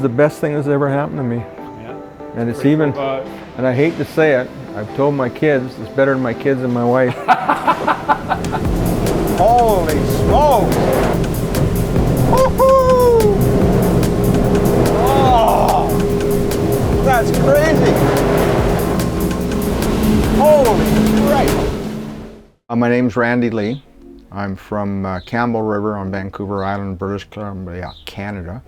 the best thing that's ever happened to me. Yeah. And it's even, and I hate to say it, I've told my kids, it's better than my kids and my wife. Holy smokes! Woohoo! Oh, that's crazy! Holy Christ! My name's Randy Leigh. I'm from Campbell River on Vancouver Island, British Columbia, Canada.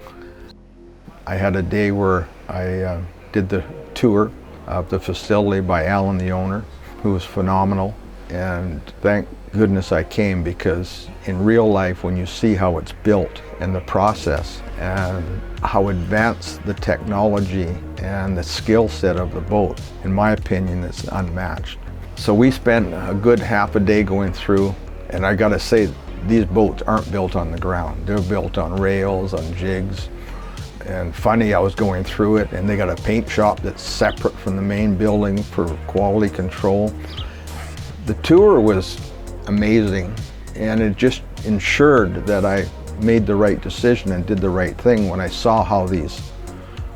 I had a day where I did the tour of the facility by Allan, the owner, who was phenomenal. And thank goodness I came, because in real life, when you see how it's built and the process and how advanced the technology and the skill set of the boat, in my opinion, it's unmatched. So we spent a good half a day going through, and I gotta say, these boats aren't built on the ground. They're built on rails, on jigs. And funny, I was going through it, and they got a paint shop that's separate from the main building for quality control. The tour was amazing, and it just ensured that I made the right decision and did the right thing when I saw how these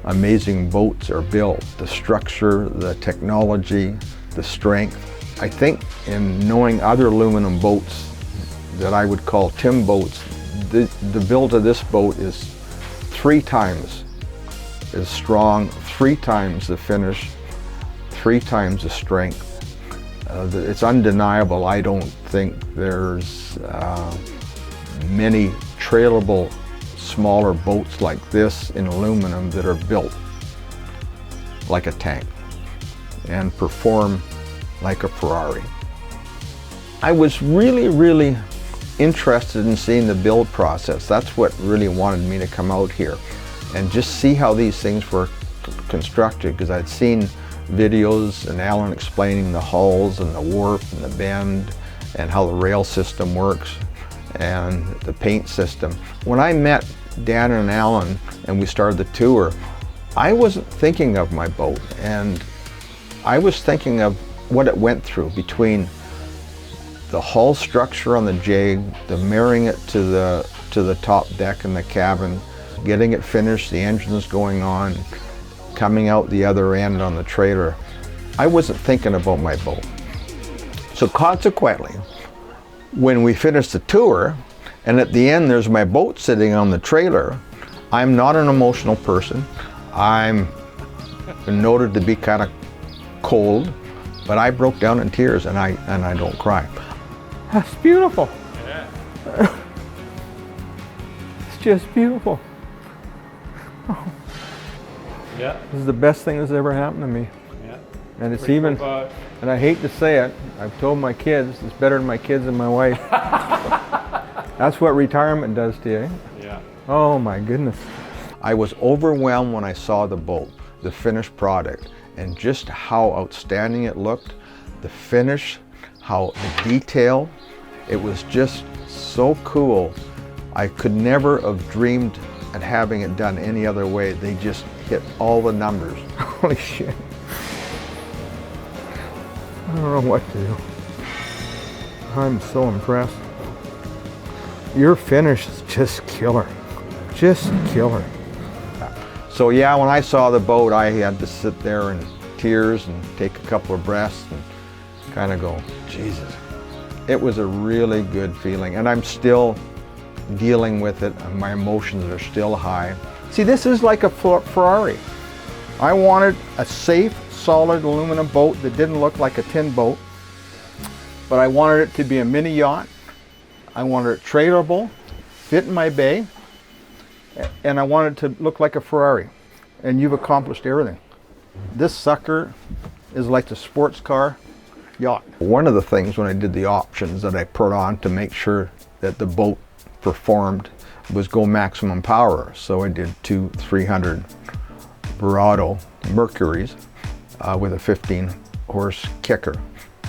amazing boats are built. The structure, the technology, the strength. I think in knowing other aluminum boats that I would call Tim boats, the build of this boat is 3 times as strong, 3 times the finish, 3 times the strength. It's undeniable. I don't think there's many trailable smaller boats like this in aluminum that are built like a tank and perform like a Ferrari. I was really interested in seeing the build process. That's what really wanted me to come out here and just see how these things were constructed, because I'd seen videos and Allan explaining the hulls and the warp and the bend and how the rail system works and the paint system. When I met Dan and Allan and we started the tour, I wasn't thinking of my boat, and I was thinking of what it went through between the hull structure on the jig, the mirroring it to the top deck and the cabin, getting it finished, the engines going on, coming out the other end on the trailer. I wasn't thinking about my boat. So consequently, when we finished the tour, and at the end there's my boat sitting on the trailer, I'm not an emotional person. I'm noted to be kind of cold, but I broke down in tears, and I don't cry. That's beautiful. Yeah. It's just beautiful. Oh, Yeah. this is the best thing that's ever happened to me. Yeah. And it's even, and I hate to say it, I've told my kids, it's better than my kids and my wife. That's what retirement does to you, eh? Yeah. Oh my goodness. I was overwhelmed when I saw the boat, the finished product, and just how outstanding it looked, the finish, how the detail. It was just so cool. I could never have dreamed at having it done any other way. They just hit all the numbers. Holy shit. I don't know what to do. I'm so impressed. Your finish is just killer. Just killer. So yeah, when I saw the boat, I had to sit there in tears and take a couple of breaths and kind of go, Jesus. It was a really good feeling, and I'm still dealing with it, and my emotions are still high. See, this is like a Ferrari. I wanted a safe, solid aluminum boat that didn't look like a tin boat, but I wanted it to be a mini yacht. I wanted it trailerable, fit in my bay, and I wanted it to look like a Ferrari. And you've accomplished everything. This sucker is like the sports car yacht. One of the things when I did the options that I put on to make sure that the boat performed was go maximum power. So I did 2 300 Verado Mercuries with a 15 horse kicker,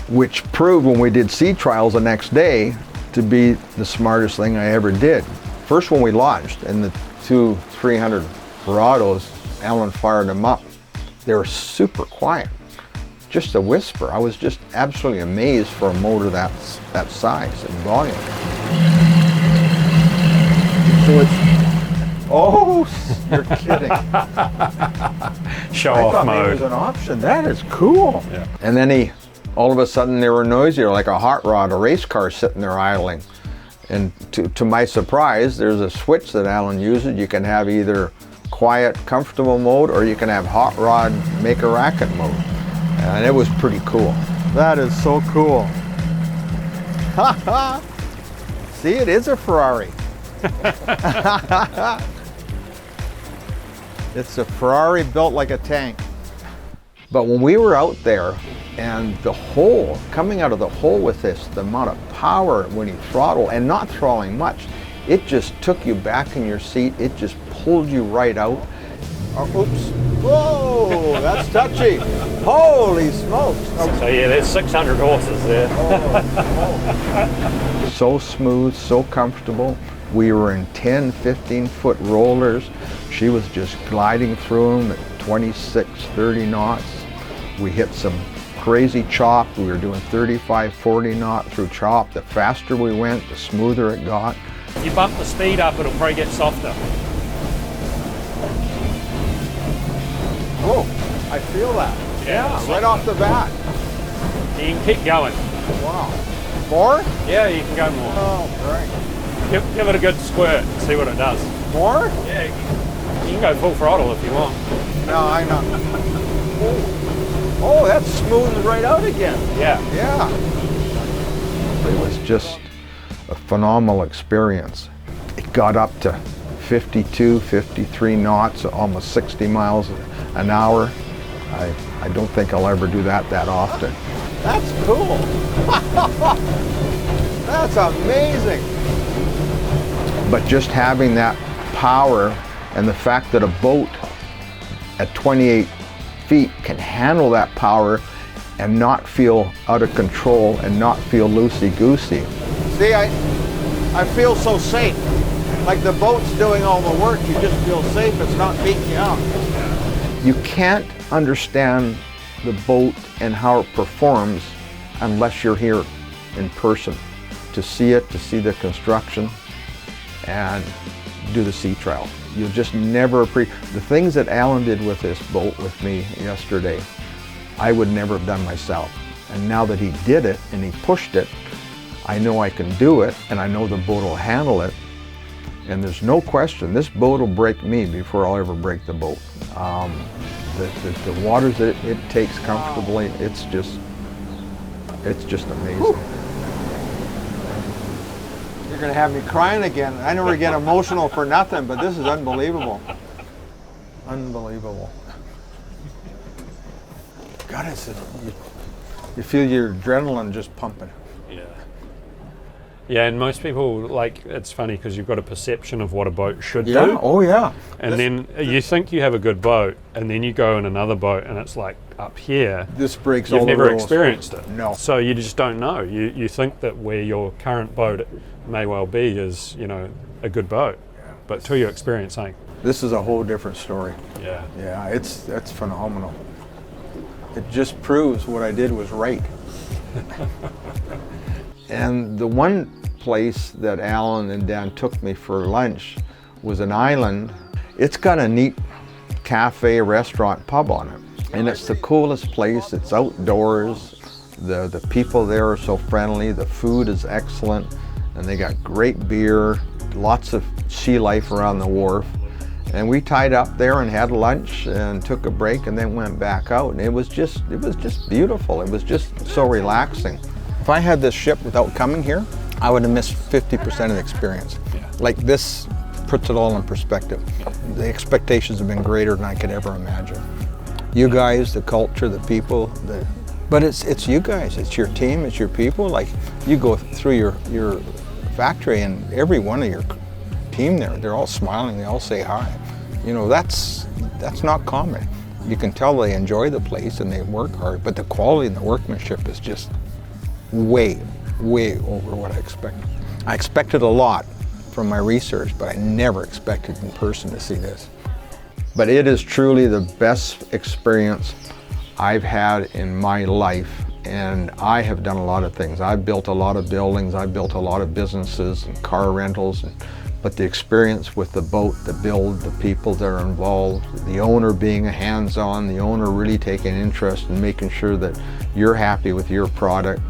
which proved when we did sea trials the next day to be the smartest thing I ever did. First, when we launched and the 2 300 Verados, Allan fired them up. They were super quiet, just a whisper. I was just absolutely amazed for a motor that size and volume. So it's, oh You're kidding. Show I off thought maybe it mode. was an option. That is cool. Yeah. And then all of a sudden they were noisier, like a hot rod, a race car sitting there idling. And to my surprise, there's a switch that Allan uses. You can have either quiet, comfortable mode, or you can have hot rod, make a racket mode. And it was pretty cool. That is so cool. See, it is a Ferrari. It's a Ferrari built like a tank. But when we were out there, and the hole, coming out of the hole with this, the amount of power when you throttle, and not throttling much, it just took you back in your seat. It just pulled you right out. Oh, oops. Whoa, that's touchy. Holy smokes. So yeah, there's 600 horses there. So smooth, so comfortable. We were in 10, 15-foot rollers. She was just gliding through them at 26, 30 knots. We hit some crazy chop. We were doing 35, 40 knot through chop. The faster we went, the smoother it got. You bump the speed up, it'll probably get softer. Oh, I feel that. Yeah, Right off the bat. You can keep going. Wow. More? Yeah, you can go more. Oh, great. Give it a good squirt and see what it does. More? Yeah, you can go full throttle if you want. No, I know. Oh, that's smoothing right out again. Yeah. Yeah. It was just a phenomenal experience. It got up to 52, 53 knots, almost 60 miles an hour. I don't think I'll ever do that often. That's cool. That's amazing. But just having that power and the fact that a boat at 28 feet can handle that power and not feel out of control and not feel loosey-goosey. See, I feel so safe. Like the boat's doing all the work, you just feel safe, it's not beating you out. You can't understand the boat and how it performs unless you're here in person to see it, to see the construction and do the sea trial. You'll just never appreciate the things that Allan did with this boat with me yesterday. I would never have done myself. And now that he did it and he pushed it, I know I can do it, and I know the boat will handle it. And there's no question, this boat will break me before I'll ever break the boat. The waters that it takes comfortably, it's just amazing. Whew. You're gonna have me crying again. I never get emotional for nothing, but this is unbelievable. Unbelievable. God, you feel your adrenaline just pumping. Yeah. Yeah, and most people, like, it's funny because you've got a perception of what a boat should do. Oh yeah. And then you think you have a good boat, and then you go in another boat and it's like up here. This breaks all You've the never rules. experienced it. No. So you just don't know. You think that where your current boat may well be is, you know, a good boat. But till you experience something. This is a whole different story. Yeah. Yeah, that's phenomenal. It just proves what I did was right. And the one place that Allan and Dan took me for lunch was an island. It's got a neat cafe, restaurant, pub on it. And it's the coolest place. It's outdoors. The people there are so friendly. The food is excellent. And they got great beer, lots of sea life around the wharf. And we tied up there and had lunch and took a break and then went back out. And it was just beautiful. It was just so relaxing. If I had this ship without coming here, I would have missed 50% of the experience. Like, this puts it all in perspective. The expectations have been greater than I could ever imagine. You guys, the culture, the people, but it's you guys, it's your team, it's your people. Like, you go through your factory and every one of your team there, they're all smiling, they all say hi. You know, that's not common. You can tell they enjoy the place and they work hard, but the quality and the workmanship is just way over what I expected. I expected a lot from my research, but I never expected in person to see this. But it is truly the best experience I've had in my life, and I have done a lot of things. I've built a lot of buildings, I've built a lot of businesses and car rentals and but the experience with the boat, the build, the people that are involved, the owner being hands-on, the owner really taking interest in making sure that you're happy with your product,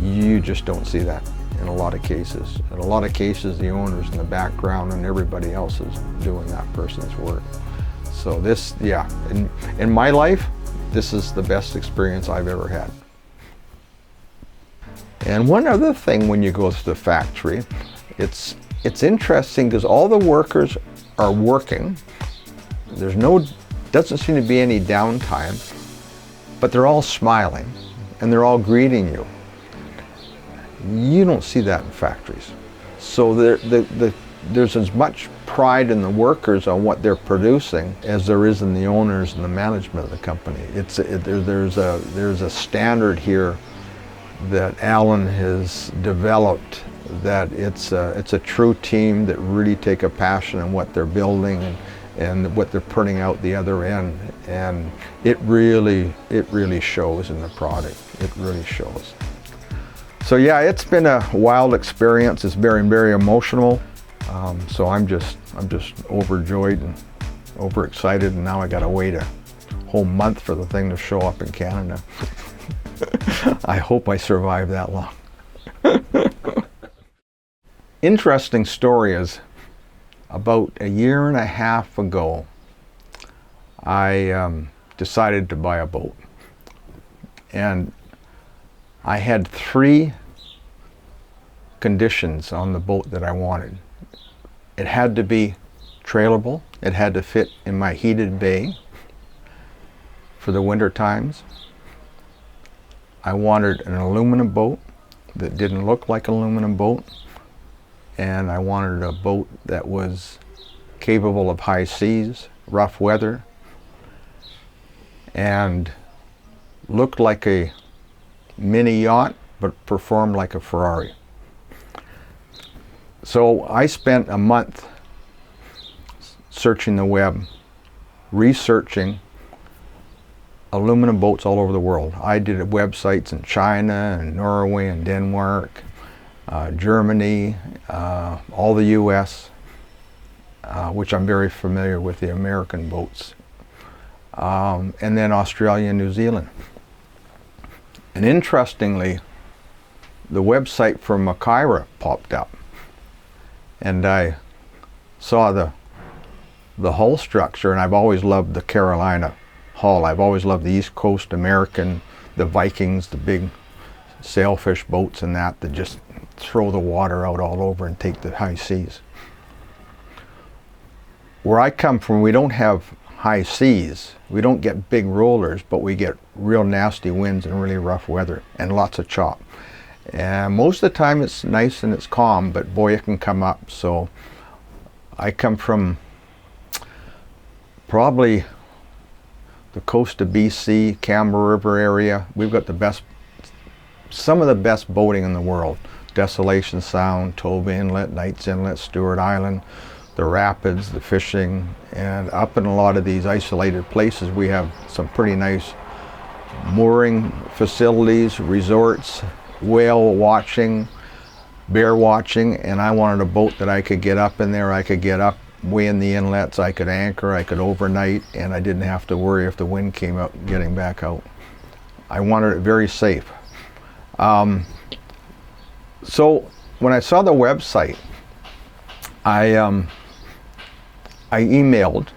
you just don't see that in a lot of cases. In a lot of cases, the owner's in the background and everybody else is doing that person's work. So this, yeah, in my life, this is the best experience I've ever had. And one other thing when you go to the factory, it's interesting because all the workers are working. Doesn't seem to be any downtime, but they're all smiling and they're all greeting you. You don't see that in factories. So there's as much pride in the workers on what they're producing as there is in the owners and the management of the company. There's a standard here that Allan has developed, that it's a true team that really take a passion in what they're building and what they're putting out the other end, and it really shows in the product. It really shows. So yeah, it's been a wild experience. It's very, very emotional. So I'm just overjoyed and overexcited, and now I got to wait a whole month for the thing to show up in Canada. I hope I survive that long. Interesting story is, about a year and a half ago, I decided to buy a boat. And I had 3 conditions on the boat that I wanted. It had to be trailable. It had to fit in my heated bay for the winter times. I wanted an aluminum boat that didn't look like an aluminum boat. And I wanted a boat that was capable of high seas, rough weather, and looked like a mini yacht, but performed like a Ferrari. So I spent a month searching the web, researching aluminum boats all over the world. I did websites in China and Norway and Denmark, Germany, all the US, which I'm very familiar with the American boats, and then Australia and New Zealand. And interestingly, the website for Makaira popped up, and I saw the hull structure, and I've always loved the Carolina hull. I've always loved the East Coast American, the Vikings, the big sailfish boats and that just throw the water out all over and take the high seas. Where I come from, we don't have high seas. We don't get big rollers, but we get real nasty winds and really rough weather and lots of chop. And most of the time it's nice and it's calm, but boy, it can come up. So I come from probably the coast of BC, Campbell River area. We've got some of the best boating in the world. Desolation Sound, Toba Inlet, Knights Inlet, Stewart Island, the rapids, the fishing, and up in a lot of these isolated places we have some pretty nice mooring facilities, resorts, whale watching, bear watching, and I wanted a boat that I could get up in there. I could get up way in the inlets, I could anchor, I could overnight, and I didn't have to worry if the wind came up getting back out. I wanted it very safe. So when I saw the website, I emailed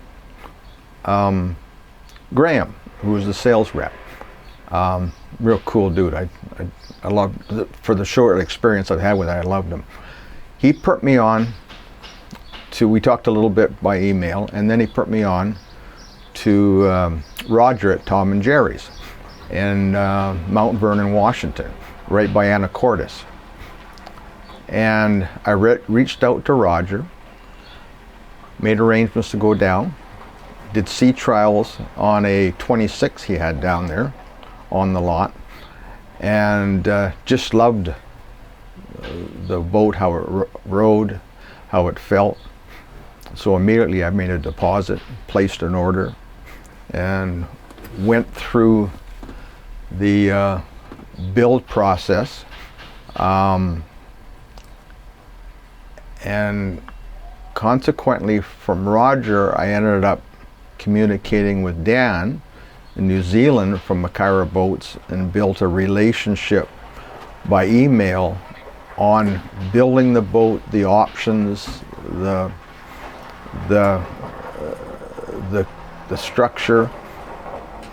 Graham, who was the sales rep. Real cool dude. I loved, for the short experience I've had with it, I loved him. He put me on to, we talked a little bit by email, and then he put me on to Roger at Tom and Jerry's in Mount Vernon, Washington, right by Anacortes. And I reached out to Roger, made arrangements to go down, did sea trials on a 26 he had down there on the lot, and just loved the boat, how it rode, how it felt. So immediately I made a deposit, placed an order, and went through the build process, and consequently, from Roger, I ended up communicating with Dan in New Zealand from Makaira Boats and built a relationship by email on building the boat, the options, the structure,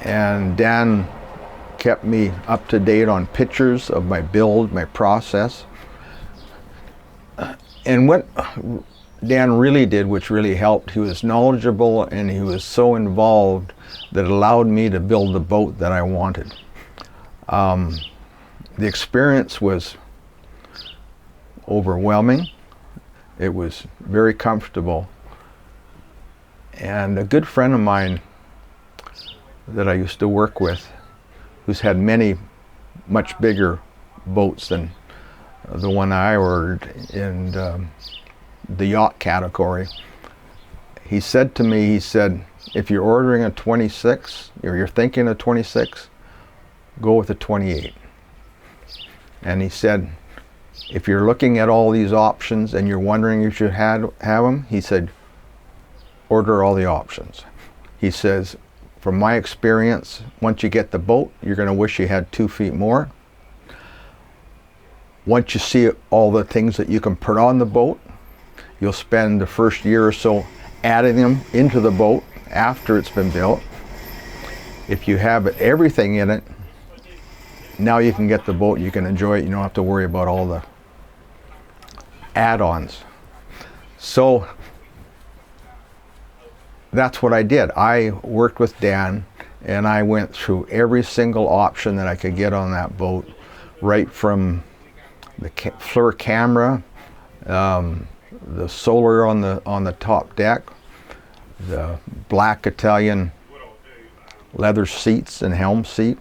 and Dan kept me up to date on pictures of my build, my process. And what Dan really did, which really helped, he was knowledgeable and he was so involved that it allowed me to build the boat that I wanted. The experience was overwhelming. It was very comfortable. And a good friend of mine that I used to work with, who's had many much bigger boats than the one I ordered in the yacht category, he said to me, he said, if you're ordering a 26, or you're thinking of 26, go with a 28. And he said, if you're looking at all these options and you're wondering if you should have them, he said, order all the options. He says, from my experience, once you get the boat, you're going to wish you had 2 feet more. Once you see all the things that you can put on the boat, you'll spend the first year or so adding them into the boat after it's been built. If you have everything in it, now you can get the boat, you can enjoy it, you don't have to worry about all the add-ons. So that's what I did. I worked with Dan and I went through every single option that I could get on that boat, right from the FLIR camera, the solar on the top deck, the black Italian leather seats and helm seat,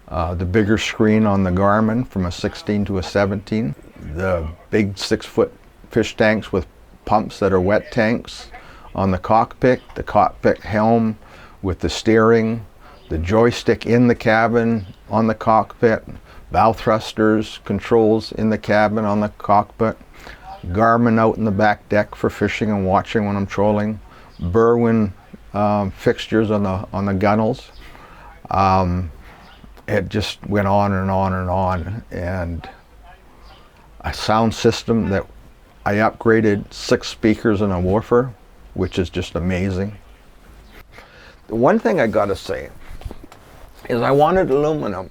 the bigger screen on the Garmin from a 16 to a 17, the big 6-foot fish tanks with pumps that are wet tanks on the cockpit helm with the steering, the joystick in the cabin on the cockpit, bow thrusters, controls in the cabin on the cockpit, Garmin out in the back deck for fishing and watching when I'm trolling, Berwin fixtures on the gunnels. It just went on and on and on, and a sound system that I upgraded 6 speakers and a woofer, which is just amazing. The one thing I gotta say is I wanted aluminum,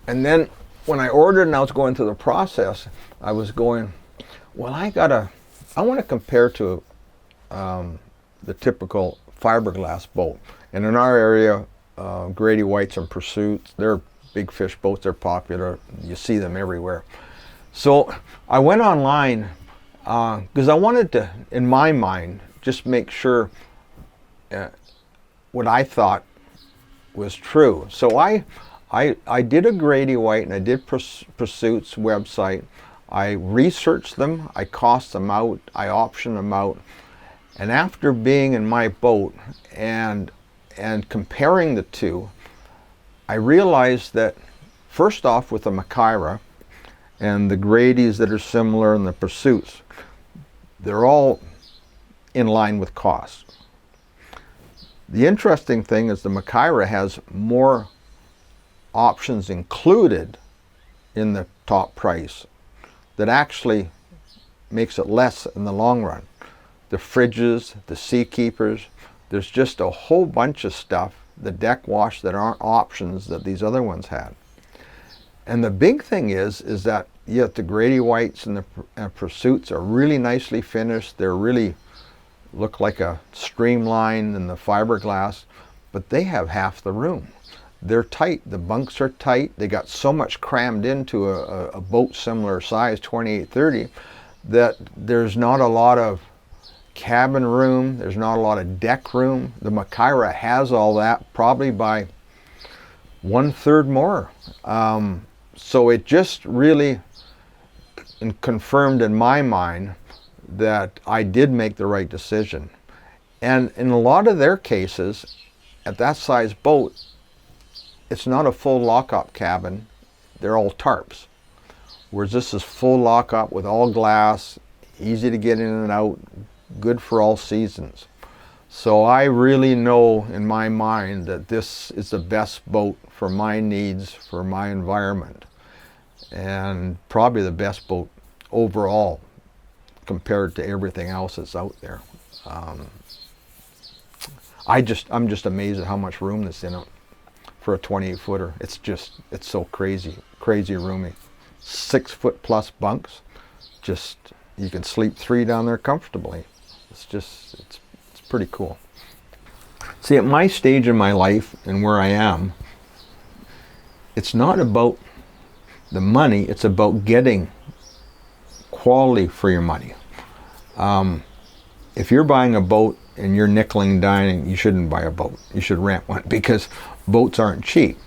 and then when I ordered and I was going through the process, I was going, well, I want to compare to the typical fiberglass boat. And in our area, Grady Whites and Pursuits, they're big fish boats, they're popular, you see them everywhere. So I went online because I wanted to, in my mind, just make sure what I thought was true. So I did a Grady White and I did Pursuit's website. I researched them, I cost them out, I optioned them out. And after being in my boat and comparing the two, I realized that first off, with the Makaira and the Grady's that are similar and the Pursuits, they're all in line with cost. The interesting thing is the Makaira has more options included in the top price that actually makes it less in the long run. The fridges, the seakeepers, there's just a whole bunch of stuff, the deck wash, that aren't options that these other ones had. And the big thing is that the Grady Whites and the Pursuits are really nicely finished. They're really look like a streamline in the fiberglass, but they have half the room. They're tight, the bunks are tight, they got so much crammed into a boat similar size, 28-30, that there's not a lot of cabin room, there's not a lot of deck room. The Makaira has all that, probably by 1/3 more. So it just really confirmed in my mind that I did make the right decision. And in a lot of their cases, at that size boat, it's not a full lock-up cabin, they're all tarps. Whereas this is full lock-up with all glass, easy to get in and out, good for all seasons. So I really know in my mind that this is the best boat for my needs, for my environment, and probably the best boat overall compared to everything else that's out there. I'm just amazed at how much room that's in it for a 28-footer. It's so crazy roomy. 6-foot plus bunks. Just, you can sleep 3 down there comfortably. It's pretty cool. See, at my stage in my life and where I am, it's not about the money, it's about getting quality for your money. If you're buying a boat and you're nickeling and dining, you shouldn't buy a boat. You should rent one, because boats aren't cheap,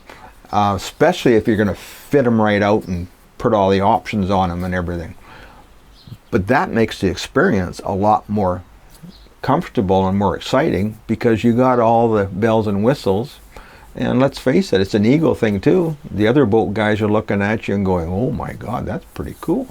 especially if you're going to fit them right out and put all the options on them and everything. But that makes the experience a lot more comfortable and more exciting, because you got all the bells and whistles. And let's face it, it's an ego thing too. The other boat guys are looking at you and going, oh my God, that's pretty cool.